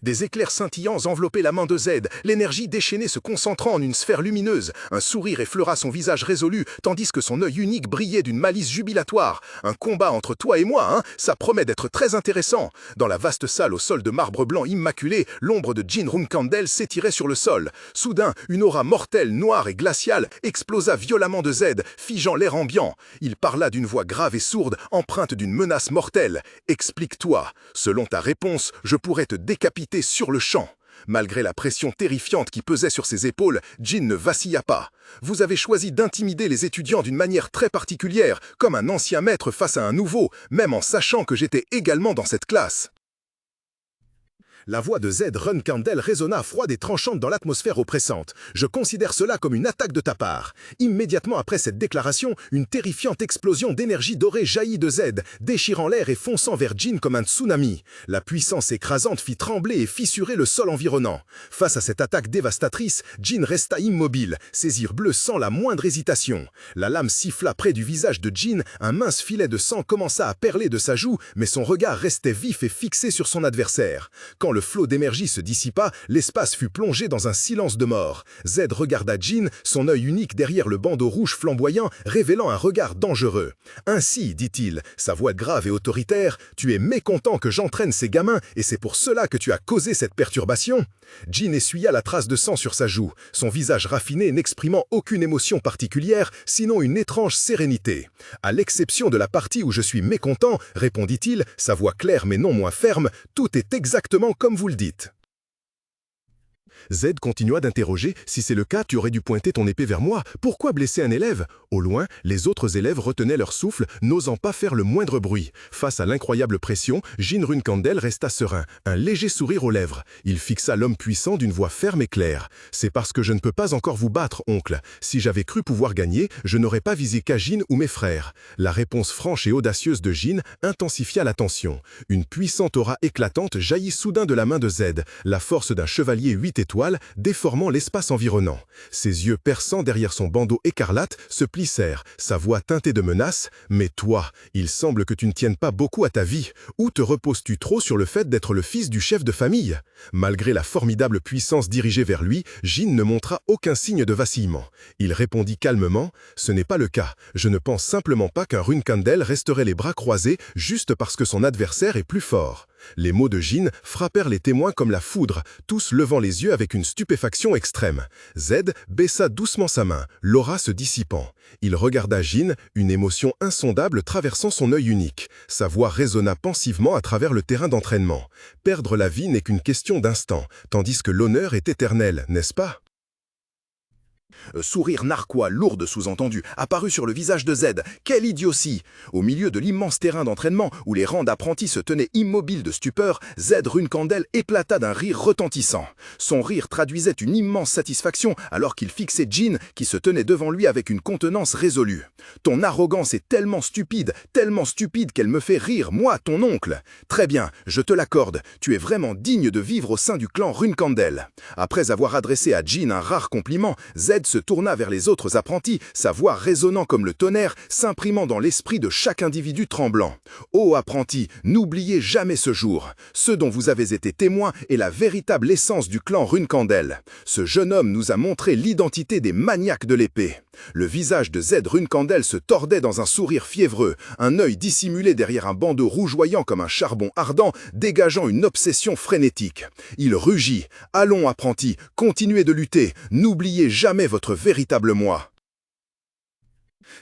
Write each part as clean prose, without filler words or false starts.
Des éclairs scintillants enveloppaient la main de Z, l'énergie déchaînée se concentrant en une sphère lumineuse. Un sourire effleura son visage résolu, tandis que son œil unique brillait d'une malice jubilatoire. Un combat entre toi et moi, hein, ça promet d'être très intéressant. Dans la vaste salle au sol de marbre blanc immaculé, l'ombre de Jin Rumkandel s'étirait sur le sol. Soudain, une aura mortelle, noire et glaciale explosa violemment de Z, figeant l'air ambiant. Il parla d'une voix grave et sourde, empreinte d'une menace mortelle. « Explique-toi. Selon ta réponse, je pourrais te décapiter sur le champ. » Malgré la pression terrifiante qui pesait sur ses épaules, Jin ne vacilla pas. « Vous avez choisi d'intimider les étudiants d'une manière très particulière, comme un ancien maître face à un nouveau, même en sachant que j'étais également dans cette classe. » La voix de Z Rumkandel résonna froide et tranchante dans l'atmosphère oppressante. « Je considère cela comme une attaque de ta part. » Immédiatement après cette déclaration, une terrifiante explosion d'énergie dorée jaillit de Z, déchirant l'air et fonçant vers Jin comme un tsunami. La puissance écrasante fit trembler et fissurer le sol environnant. Face à cette attaque dévastatrice, Jin resta immobile, ses yeux bleus sans la moindre hésitation. La lame siffla près du visage de Jin, un mince filet de sang commença à perler de sa joue, mais son regard restait vif et fixé sur son adversaire. Quand le flot d'énergie se dissipa, l'espace fut plongé dans un silence de mort. Z regarda Jin, son œil unique derrière le bandeau rouge flamboyant, révélant un regard dangereux. « Ainsi, dit-il, sa voix grave et autoritaire, tu es mécontent que j'entraîne ces gamins et c'est pour cela que tu as causé cette perturbation ?» Jin essuya la trace de sang sur sa joue, son visage raffiné n'exprimant aucune émotion particulière, sinon une étrange sérénité. « À l'exception de la partie où je suis mécontent, répondit-il, sa voix claire mais non moins ferme, tout est exactement comme vous le dites. » Z continua d'interroger. « Si c'est le cas, tu aurais dû pointer ton épée vers moi. Pourquoi blesser un élève ?» Au loin, les autres élèves retenaient leur souffle, n'osant pas faire le moindre bruit. Face à l'incroyable pression, Jin Rumkandel resta serein, un léger sourire aux lèvres. Il fixa l'homme puissant d'une voix ferme et claire. « C'est parce que je ne peux pas encore vous battre, oncle. Si j'avais cru pouvoir gagner, je n'aurais pas visé Kajin ou mes frères. » La réponse franche et audacieuse de Jin intensifia la tension. Une puissante aura éclatante jaillit soudain de la main de Z, la force d'un chevalier 8 étoiles, déformant l'espace environnant. Ses yeux perçants derrière son bandeau écarlate se plissèrent, sa voix teintée de menace. « Mais toi, il semble que tu ne tiennes pas beaucoup à ta vie. Ou te reposes-tu trop sur le fait d'être le fils du chef de famille ?» Malgré la formidable puissance dirigée vers lui, Jin ne montra aucun signe de vacillement. Il répondit calmement « Ce n'est pas le cas. Je ne pense simplement pas qu'un Rumkandel resterait les bras croisés juste parce que son adversaire est plus fort. » Les mots de Jin frappèrent les témoins comme la foudre, tous levant les yeux avec une stupéfaction extrême. Z baissa doucement sa main, l'aura se dissipant. Il regarda Jin, une émotion insondable traversant son œil unique. Sa voix résonna pensivement à travers le terrain d'entraînement. « Perdre la vie n'est qu'une question d'instant, tandis que l'honneur est éternel, n'est-ce pas ?» Sourire narquois, lourd de sous-entendu, apparut sur le visage de Z. Quelle idiotie! Au milieu de l'immense terrain d'entraînement, où les rangs d'apprentis se tenaient immobiles de stupeur, Z Rumkandel éclata d'un rire retentissant. Son rire traduisait une immense satisfaction alors qu'il fixait Jin, qui se tenait devant lui avec une contenance résolue. « Ton arrogance est tellement stupide qu'elle me fait rire, moi, ton oncle. Très bien, je te l'accorde, tu es vraiment digne de vivre au sein du clan Rumkandel. » Après avoir adressé à Jin un rare compliment, Z se tourna vers les autres apprentis, sa voix résonnant comme le tonnerre, s'imprimant dans l'esprit de chaque individu tremblant. « Ô apprentis, n'oubliez jamais ce jour. Ce dont vous avez été témoins est la véritable essence du clan Rumkandel. Ce jeune homme nous a montré l'identité des maniaques de l'épée. » Le visage de Z Rumkandel se tordait dans un sourire fiévreux, un œil dissimulé derrière un bandeau rougeoyant comme un charbon ardent, dégageant une obsession frénétique. Il rugit. « Allons, apprentis, continuez de lutter, n'oubliez jamais votre véritable moi. »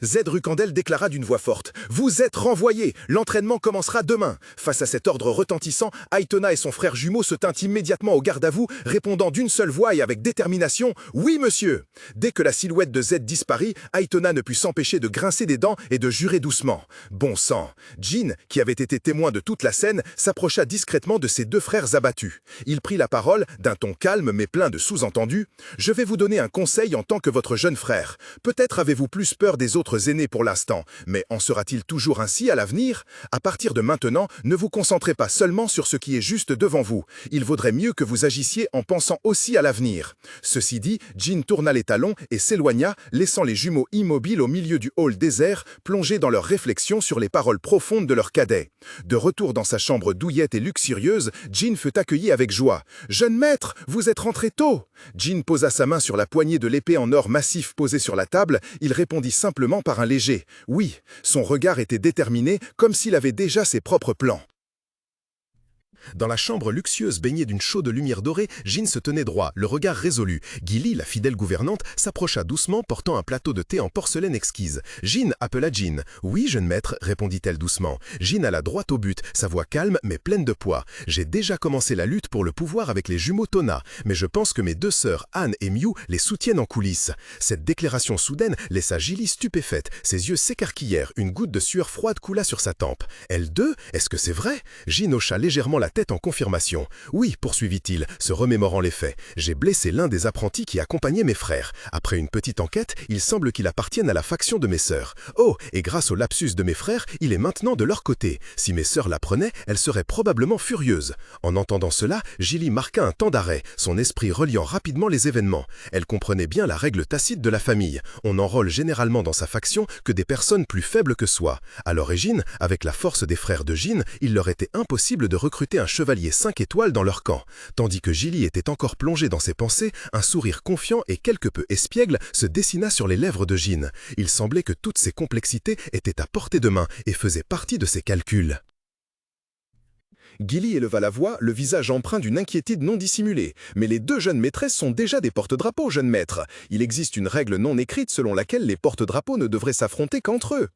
Z Rumkandel déclara d'une voix forte « Vous êtes renvoyés, l'entraînement commencera demain !» Face à cet ordre retentissant, Aitona et son frère jumeau se tinrent immédiatement au garde à vous, répondant d'une seule voix et avec détermination « Oui, monsieur !» Dès que la silhouette de Z disparut, Aitona ne put s'empêcher de grincer des dents et de jurer doucement. Bon sang! Jin, qui avait été témoin de toute la scène, s'approcha discrètement de ses deux frères abattus. Il prit la parole, d'un ton calme mais plein de sous-entendus. « Je vais vous donner un conseil en tant que votre jeune frère. Peut-être avez-vous plus peur des les autres aînés pour l'instant, mais en sera-t-il toujours ainsi à l'avenir? À partir de maintenant, ne vous concentrez pas seulement sur ce qui est juste devant vous. Il vaudrait mieux que vous agissiez en pensant aussi à l'avenir. Ceci dit, Jean tourna les talons et s'éloigna, laissant les jumeaux immobiles au milieu du hall désert, plongés dans leurs réflexions sur les paroles profondes de leur cadet. De retour dans sa chambre douillette et luxurieuse, Jean fut accueilli avec joie. « Jeune maître, vous êtes rentré tôt !» Jean posa sa main sur la poignée de l'épée en or massif posée sur la table. Il répondit simplement par un léger « oui ». Son regard était déterminé, comme s'il avait déjà ses propres plans. Dans la chambre luxueuse baignée d'une chaude lumière dorée, Jean se tenait droit, le regard résolu. Gilly, la fidèle gouvernante, s'approcha doucement, portant un plateau de thé en porcelaine exquise. « Jean » appela Jean. « Oui, jeune maître », répondit-elle doucement. Jean alla droit au but, sa voix calme mais pleine de poids. « J'ai déjà commencé la lutte pour le pouvoir avec les jumeaux Tona, mais je pense que mes deux sœurs, Anne et Miou, les soutiennent en coulisses. » Cette déclaration soudaine laissa Gilly stupéfaite. Ses yeux s'écarquillèrent, une goutte de sueur froide coula sur sa tempe. « Elles deux? Est-ce que c'est vrai ?» Jean hocha légèrement la tête en confirmation. « Oui, poursuivit-il, se remémorant les faits. J'ai blessé l'un des apprentis qui accompagnait mes frères. Après une petite enquête, il semble qu'il appartienne à la faction de mes sœurs. Oh, et grâce au lapsus de mes frères, il est maintenant de leur côté. Si mes sœurs l'apprenaient, elles seraient probablement furieuses. » En entendant cela, Gilly marqua un temps d'arrêt, son esprit reliant rapidement les événements. Elle comprenait bien la règle tacite de la famille. On n'enrôle généralement dans sa faction que des personnes plus faibles que soi. À l'origine, avec la force des frères de Jean, il leur était impossible de recruter un chevalier 5 étoiles dans leur camp. Tandis que Gilly était encore plongé dans ses pensées, un sourire confiant et quelque peu espiègle se dessina sur les lèvres de Jean. Il semblait que toutes ces complexités étaient à portée de main et faisaient partie de ses calculs. Gilly éleva la voix, le visage empreint d'une inquiétude non dissimulée. « Mais les deux jeunes maîtresses sont déjà des porte-drapeaux, jeune maître. Il existe une règle non écrite selon laquelle les porte-drapeaux ne devraient s'affronter qu'entre eux. »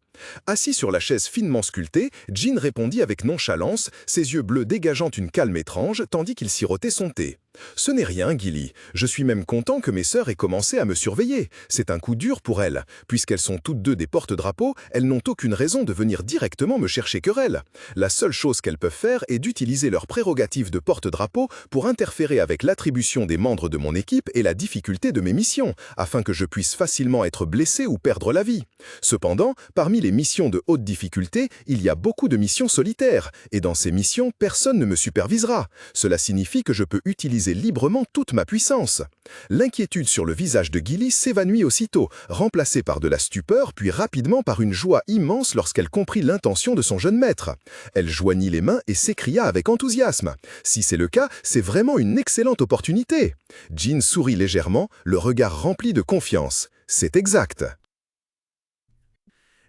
Assis sur la chaise finement sculptée, Jean répondit avec nonchalance, ses yeux bleus dégageant une calme étrange, tandis qu'il sirotait son thé. « Ce n'est rien, Gilly. Je suis même content que mes sœurs aient commencé à me surveiller. C'est un coup dur pour elles. Puisqu'elles sont toutes deux des porte-drapeaux, elles n'ont aucune raison de venir directement me chercher querelle. La seule chose qu'elles peuvent faire est d'utiliser leur prérogative de porte-drapeau pour interférer avec l'attribution des membres de mon équipe et la difficulté de mes missions, afin que je puisse facilement être blessé ou perdre la vie. Cependant, parmi les missions de haute difficulté, il y a beaucoup de missions solitaires, et dans ces missions, personne ne me supervisera. Cela signifie que je peux utiliser librement toute ma puissance. » L'inquiétude sur le visage de Gilly s'évanouit aussitôt, remplacée par de la stupeur, puis rapidement par une joie immense lorsqu'elle comprit l'intention de son jeune maître. Elle joignit les mains et s'écria avec enthousiasme. « Si c'est le cas, c'est vraiment une excellente opportunité. » Jean sourit légèrement, le regard rempli de confiance. « C'est exact. »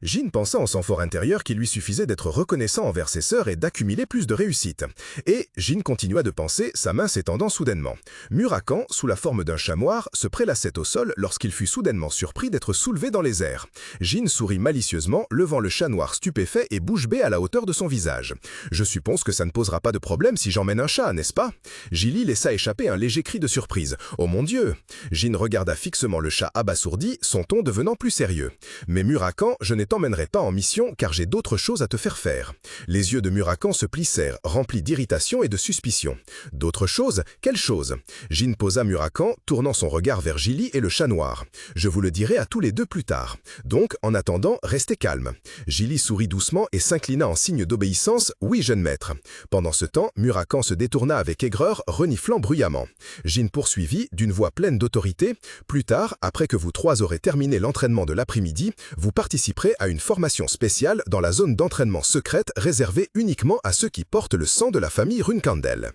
Jean pensa en son fort intérieur qu'il lui suffisait d'être reconnaissant envers ses sœurs et d'accumuler plus de réussite. Et Jean continua de penser, sa main s'étendant soudainement. Murakan, sous la forme d'un chat noir, se prélassait au sol lorsqu'il fut soudainement surpris d'être soulevé dans les airs. Jean sourit malicieusement, levant le chat noir stupéfait et bouche bée à la hauteur de son visage. « Je suppose que ça ne posera pas de problème si j'emmène un chat, n'est-ce pas ?» Gilly laissa échapper un léger cri de surprise. « Oh mon Dieu !» Jean regarda fixement le chat abasourdi, son ton devenant plus sérieux. « Mais Murakan, je n'ai t'emmènerai pas en mission car j'ai d'autres choses à te faire faire. » Les yeux de Murakan se plissèrent, remplis d'irritation et de suspicion. « D'autres choses? Quelles choses ?» Jean posa Murakan, tournant son regard vers Gilly et le chat noir. « Je vous le dirai à tous les deux plus tard. Donc, en attendant, restez calme. » Gilly sourit doucement et s'inclina en signe d'obéissance. « Oui, jeune maître. » Pendant ce temps, Murakan se détourna avec aigreur, reniflant bruyamment. Jean poursuivit, d'une voix pleine d'autorité. « Plus tard, après que vous trois aurez terminé l'entraînement de l'après-midi, vous participerez à une formation spéciale dans la zone d'entraînement secrète réservée uniquement à ceux qui portent le sang de la famille Runkandel. »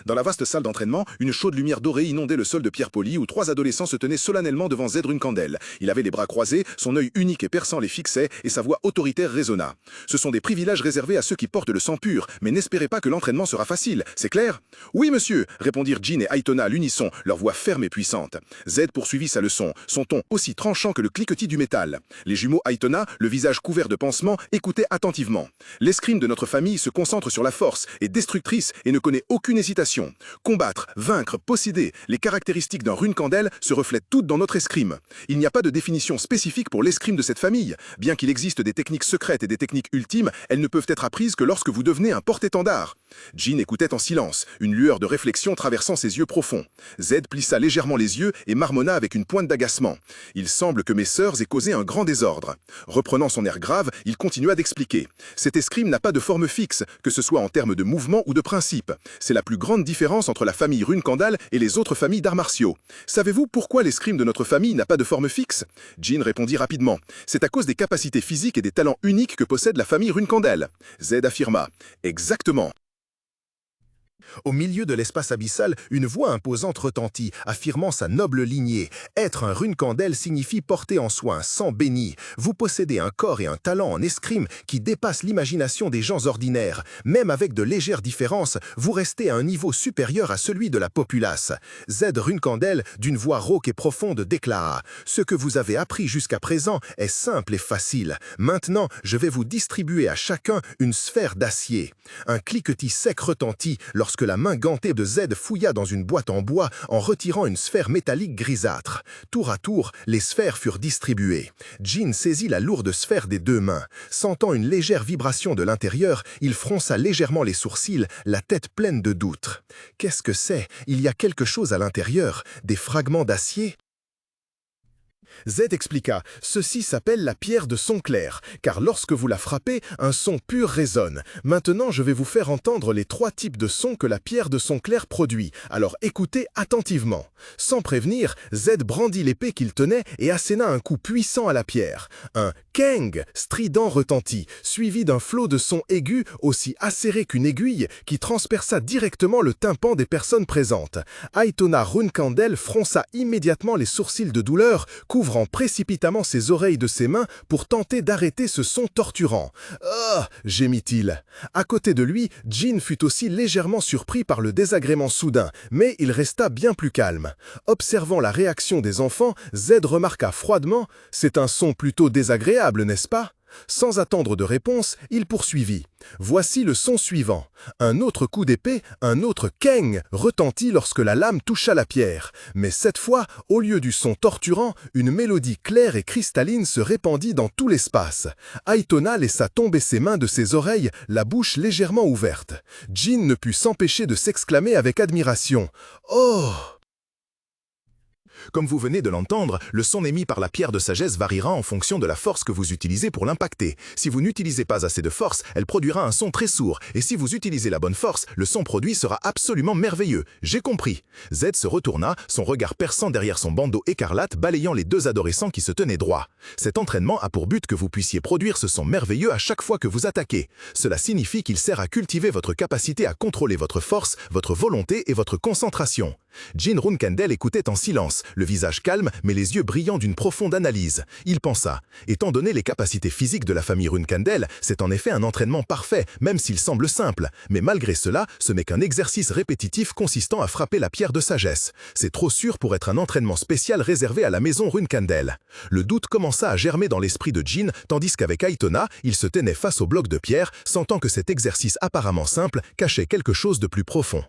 Dans la vaste salle d'entraînement, une chaude lumière dorée inondait le sol de pierre polie où trois adolescents se tenaient solennellement devant Zed Runkandel. Il avait les bras croisés, son œil unique et perçant les fixait et sa voix autoritaire résonna. « Ce sont des privilèges réservés à ceux qui portent le sang pur, mais n'espérez pas que l'entraînement sera facile, c'est clair ?»« Oui, monsieur !» répondirent Jean et Aitona à l'unisson, leur voix ferme et puissante. Zed poursuivit sa leçon, son ton aussi tranchant que le cliquetis du métal. Les jumeaux Aitona, le visage couvert de pansements, écoutaient attentivement. « L'escrime de notre famille se concentre sur la force, est destructrice et ne connaît aucune hésitation. Combattre, vaincre, posséder, les caractéristiques d'un Runkandel se reflètent toutes dans notre escrime. Il n'y a pas de définition spécifique pour l'escrime de cette famille. Bien qu'il existe des techniques secrètes et des techniques ultimes, elles ne peuvent être apprises que lorsque vous devenez un porte-étendard. Jin écoutait en silence, une lueur de réflexion traversant ses yeux profonds. Z plissa légèrement les yeux et marmonna avec une pointe d'agacement. Il semble que mes sœurs aient causé un grand désordre. Reprenant son air grave, il continua d'expliquer. Cet escrime n'a pas de forme fixe, que ce soit en termes de mouvement ou de principe. C'est la plus grande différence entre la famille Runkandal et les autres familles d'arts martiaux. Savez-vous pourquoi l'escrime de notre famille n'a pas de forme fixe? Jin répondit rapidement. C'est à cause des capacités physiques et des talents uniques que possède la famille Runkandel. Z affirma. Exactement. Au milieu de l'espace abyssal, une voix imposante retentit, affirmant sa noble lignée. Être un Runkandel signifie porter en soi un sang béni. Vous possédez un corps et un talent en escrime qui dépassent l'imagination des gens ordinaires. Même avec de légères différences, vous restez à un niveau supérieur à celui de la populace. Z Runkandel, d'une voix rauque et profonde, déclara « Ce que vous avez appris jusqu'à présent est simple et facile. Maintenant, je vais vous distribuer à chacun une sphère d'acier. » Un cliquetis sec retentit lorsque la main gantée de Z fouilla dans une boîte en bois en retirant une sphère métallique grisâtre. Tour à tour, les sphères furent distribuées. Jin saisit la lourde sphère des deux mains. Sentant une légère vibration de l'intérieur, il fronça légèrement les sourcils, la tête pleine de doutes. Qu'est-ce que c'est? Il y a quelque chose à l'intérieur, des fragments d'acier? Z expliqua, ceci s'appelle la pierre de son clair, car lorsque vous la frappez, un son pur résonne. Maintenant, je vais vous faire entendre les 3 types de sons que la pierre de son clair produit, alors écoutez attentivement. Sans prévenir, Z brandit l'épée qu'il tenait et asséna un coup puissant à la pierre. Un « keng » strident retentit, suivi d'un flot de sons aigus aussi acéré qu'une aiguille qui transperça directement le tympan des personnes présentes. Aitona Runkandel fronça immédiatement les sourcils de douleur, couvrant précipitamment ses oreilles de ses mains pour tenter d'arrêter ce son torturant. « Ah !» gémit-il. À côté de lui, Jin fut aussi légèrement surpris par le désagrément soudain, mais il resta bien plus calme. Observant la réaction des enfants, Z remarqua froidement « C'est un son plutôt désagréable, n'est-ce pas ?» Sans attendre de réponse, il poursuivit. Voici le son suivant. Un autre coup d'épée, un autre keng retentit lorsque la lame toucha la pierre. Mais cette fois, au lieu du son torturant, une mélodie claire et cristalline se répandit dans tout l'espace. Aitona laissa tomber ses mains de ses oreilles, la bouche légèrement ouverte. Jin ne put s'empêcher de s'exclamer avec admiration. « Oh !» Comme vous venez de l'entendre, le son émis par la pierre de sagesse variera en fonction de la force que vous utilisez pour l'impacter. Si vous n'utilisez pas assez de force, elle produira un son très sourd. Et si vous utilisez la bonne force, le son produit sera absolument merveilleux. J'ai compris. Z se retourna, son regard perçant derrière son bandeau écarlate, balayant les 2 adolescents qui se tenaient droits. Cet entraînement a pour but que vous puissiez produire ce son merveilleux à chaque fois que vous attaquez. Cela signifie qu'il sert à cultiver votre capacité à contrôler votre force, votre volonté et votre concentration. Jin Runkandel écoutait en silence, le visage calme mais les yeux brillants d'une profonde analyse. Il pensa, étant donné les capacités physiques de la famille Runkandel, c'est en effet un entraînement parfait, même s'il semble simple. Mais malgré cela, ce n'est qu'un exercice répétitif consistant à frapper la pierre de sagesse. C'est trop sûr pour être un entraînement spécial réservé à la maison Runkandel. Le doute commença à germer dans l'esprit de Jin, tandis qu'avec Aitona, il se tenait face au bloc de pierre, sentant que cet exercice apparemment simple cachait quelque chose de plus profond.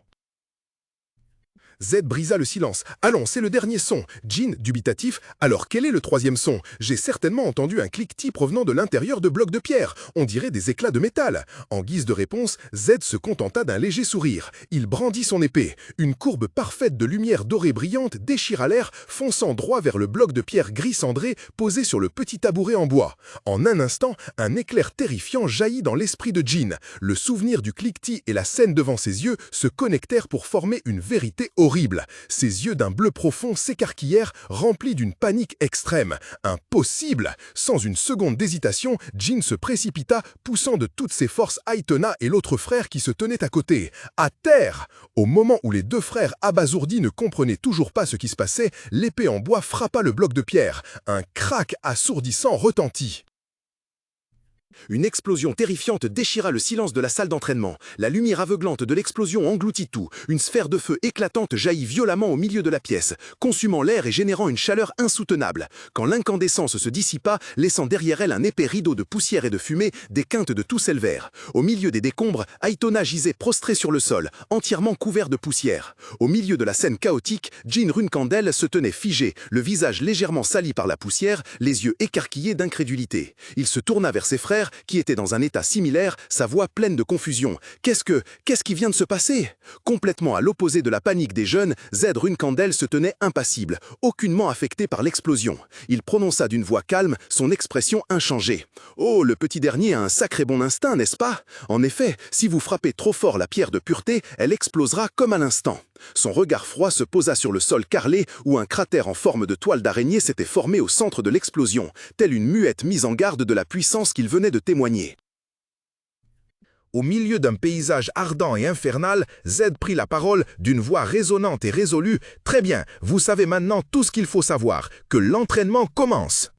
Z brisa le silence. « Allons, c'est le dernier son. » Jin, dubitatif. « Alors, quel est le 3e son? J'ai certainement entendu un cliquetis provenant de l'intérieur de blocs de pierre. On dirait des éclats de métal. » En guise de réponse, Z se contenta d'un léger sourire. Il brandit son épée. Une courbe parfaite de lumière dorée brillante déchira l'air, fonçant droit vers le bloc de pierre gris cendré posé sur le petit tabouret en bois. En un instant, un éclair terrifiant jaillit dans l'esprit de Jin. Le souvenir du cliquetis et la scène devant ses yeux se connectèrent pour former une vérité horrible. Ses yeux d'un bleu profond s'écarquillèrent, remplis d'une panique extrême. Impossible! Sans une seconde d'hésitation, Jin se précipita, poussant de toutes ses forces Aitona et l'autre frère qui se tenait à côté. À terre! Au moment où les 2 frères abasourdis ne comprenaient toujours pas ce qui se passait, l'épée en bois frappa le bloc de pierre. Un craque assourdissant retentit. Une explosion terrifiante déchira le silence de la salle d'entraînement. La lumière aveuglante de l'explosion engloutit tout. Une sphère de feu éclatante jaillit violemment au milieu de la pièce, consumant l'air et générant une chaleur insoutenable. Quand l'incandescence se dissipa, laissant derrière elle un épais rideau de poussière et de fumée, des quintes de tout s'élevèrent. Au milieu des décombres, Aitona gisait prostré sur le sol, entièrement couvert de poussière. Au milieu de la scène chaotique, Jin Runkandel se tenait figé, le visage légèrement sali par la poussière, les yeux écarquillés d'incrédulité. Il se tourna vers ses frères, frère, qui était dans un état similaire, sa voix pleine de confusion. Qu'est-ce qui vient de se passer? Complètement à l'opposé de la panique des jeunes, Zed Runkandel se tenait impassible, aucunement affecté par l'explosion. Il prononça d'une voix calme, son expression inchangée. « Oh, le petit dernier a un sacré bon instinct, n'est-ce pas? En effet, si vous frappez trop fort la pierre de pureté, elle explosera comme à l'instant. » Son regard froid se posa sur le sol carrelé où un cratère en forme de toile d'araignée s'était formé au centre de l'explosion, telle une muette mise en garde de la puissance qu'il venait de témoigner. Au milieu d'un paysage ardent et infernal, Zed prit la parole d'une voix résonnante et résolue. « Très bien, vous savez maintenant tout ce qu'il faut savoir, que l'entraînement commence !»